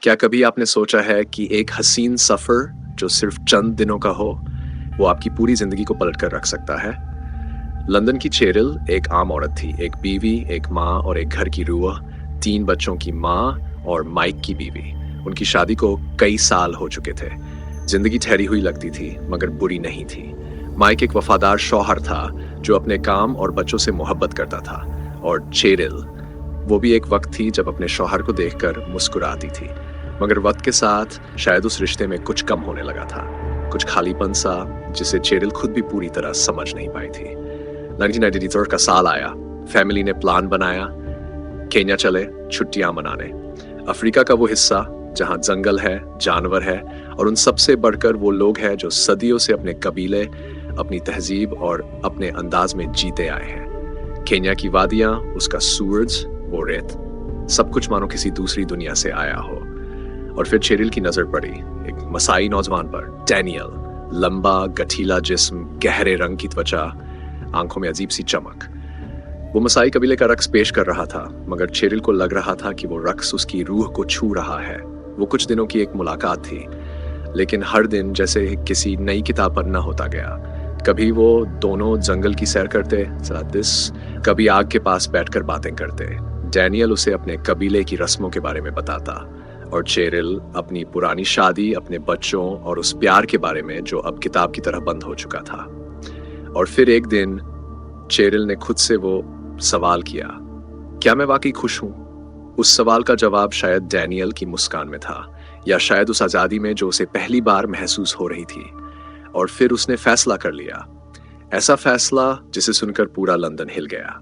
क्या कभी आपने सोचा है कि एक हसीन सफ़र जो सिर्फ चंद दिनों का हो, वो आपकी पूरी ज़िंदगी को पलट कर रख सकता है? लंदन की चेरिल एक आम औरत थी, एक बीवी, एक माँ और एक घर की रूह, 3 बच्चों की माँ और माइक की बीवी। उनकी शादी को कई साल हो चुके थे। ज़िंदगी ठहरी हुई लगती थी, मगर बुरी नहीं थी। माइक एक वफादार शौहर था, जो अपने काम और बच्चों से मोहब्बत करता था। और चेरिल, वो भी एक वक्त थी जब अपने शौहर को देखकर मुस्कुराती थी। मगर वक्त के साथ शायद उस रिश्ते में कुछ कम होने लगा था, कुछ खालीपन सा, जिसे चेरिल खुद भी पूरी तरह समझ नहीं पाई थी। 1993 का साल आया। फैमिली ने प्लान बनाया, केन्या चले छुट्टियां मनाने। अफ्रीका का वो हिस्सा जहां जंगल है, जानवर है और उन सबसे बढ़कर वो लोग हैं जो सदियों से अपने कबीले, अपनी तहजीब और अपने अंदाज में जीते आए हैं। केन्या की वादियां, उसका सूरज, वो रेत, सब कुछ मानो किसी दूसरी दुनिया से आया हो। और फिर चेरिल की नजर पड़ी एक मसाई नौजवान पर, डैनियल। लंबा गठीला जिस्म, गहरे रंग की त्वचा, आंखों में अजीब सी चमक। वो मसाई कबीले का रक्स पेश कर रहा था, मगर चेरिल को लग रहा था कि वो रक्स उसकी रूह को छू रहा है। वो कुछ दिनों की एक मुलाकात थी, लेकिन हर दिन जैसे किसी नई किताब पढ़ना होता गया। कभी वो दोनों जंगल की सैर करते, कभी आग के पास बैठकर बातें करते। डैनियल उसे अपने कबीले की रस्मों के बारे में बताता और चेरिल अपनी पुरानी शादी, अपने बच्चों और उस प्यार के बारे में जो अब किताब की तरह बंद हो चुका था। और फिर एक दिन चेरिल ने खुद से वो सवाल किया, क्या मैं वाकई खुश हूं? उस सवाल का जवाब शायद डैनियल की मुस्कान में था, या शायद उस आजादी में जो उसे पहली बार महसूस हो रही थी। और फिर उसने फैसला कर लिया, ऐसा फैसला जिसे सुनकर पूरा लंदन हिल गया।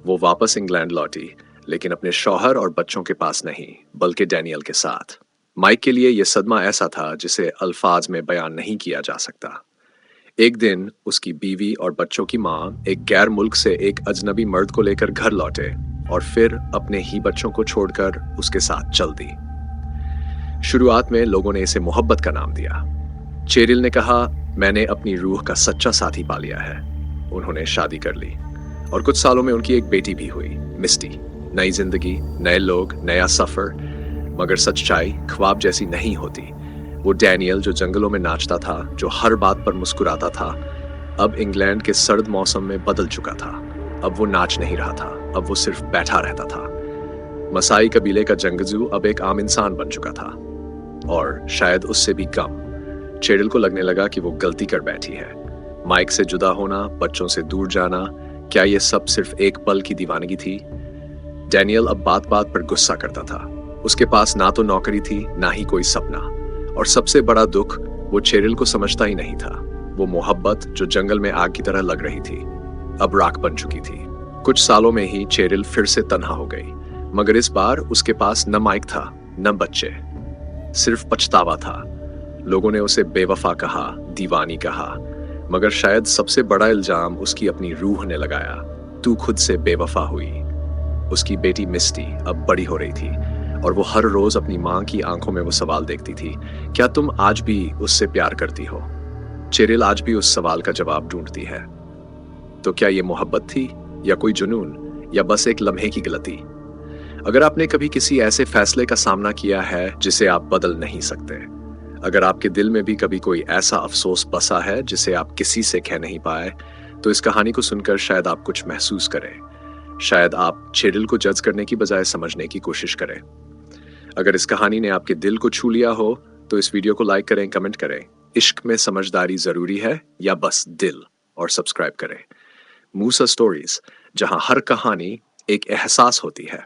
वो वापस इंग्लैंड लौटी, लेकिन अपने शौहर और बच्चों के पास नहीं, बल्कि डैनियल के साथ। माइक के लिए यह सदमा ऐसा था जिसे अल्फाज में बयान नहीं किया जा सकता। एक दिन उसकी बीवी और बच्चों की माँ एक गैर मुल्क से एक अजनबी मर्द को लेकर घर लौटे और फिर अपने ही बच्चों को छोड़कर उसके साथ चल दी। शुरुआत में लोगों ने इसे मोहब्बत का नाम दिया। चेरिल ने कहा, मैंने अपनी रूह का सच्चा साथी पा लिया है। उन्होंने शादी कर ली और कुछ सालों में उनकी एक बेटी भी हुई, मिस्टी। नई जिंदगी, नए लोग, नया सफर, मगर सच्चाई ख्वाब जैसी नहीं होती। वो डैनियल जो जंगलों में नाचता था, जो हर बात पर मुस्कुराता था, अब इंग्लैंड के सर्द मौसम में बदल चुका था। अब वो नाच नहीं रहा था, अब वो सिर्फ बैठा रहता था। मसाई कबीले का जंगजू अब एक आम इंसान बन चुका था, और शायद उससे भी कम। चेरिल को लगने लगा कि वो गलती कर बैठी है। माइक से जुदा होना, बच्चों से दूर जाना, क्या ये सब सिर्फ एक पल की दीवानगी थी? डैनियल अब बात बात पर गुस्सा करता था। उसके पास ना तो नौकरी थी, ना ही कोई सपना, और सबसे बड़ा दुख, वो चेरिल को समझता ही नहीं था। वो मोहब्बत जो जंगल में आग की तरह लग रही थी, अब राख बन चुकी थी। कुछ सालों में ही चेरिल फिर से तन्हा हो गई, मगर इस बार उसके पास न माइक था, न बच्चे, सिर्फ पछतावा था। लोगों ने उसे बेवफा कहा, दीवानी कहा, मगर शायद सबसे बड़ा इल्जाम उसकी अपनी रूह ने लगाया। तू खुद से बेवफा हुई। उसकी बेटी मिस्टी अब बड़ी हो रही थी, और वो हर रोज अपनी माँ की आंखों में वो सवाल देखती थी, क्या तुम आज भी उससे प्यार करती हो? चेरिल आज भी उस सवाल का जवाब ढूंढती है। तो क्या ये मोहब्बत थी, या कोई जुनून, या बस एक लम्हे की गलती? अगर आपने कभी किसी ऐसे फैसले का सामना किया है जिसे आप बदल नहीं सकते, अगर आपके दिल में भी कभी कोई ऐसा अफसोस बसा है जिसे आप किसी से कह नहीं पाए, तो इस कहानी को सुनकर शायद आप कुछ महसूस करें। शायद आप चेरिल को जज करने की बजाय समझने की कोशिश करें। अगर इस कहानी ने आपके दिल को छू लिया हो, तो इस वीडियो को लाइक करें, कमेंट करें। इश्क में समझदारी जरूरी है या बस दिल? और सब्सक्राइब करें। मूसा स्टोरीज, जहां हर कहानी एक एहसास होती है।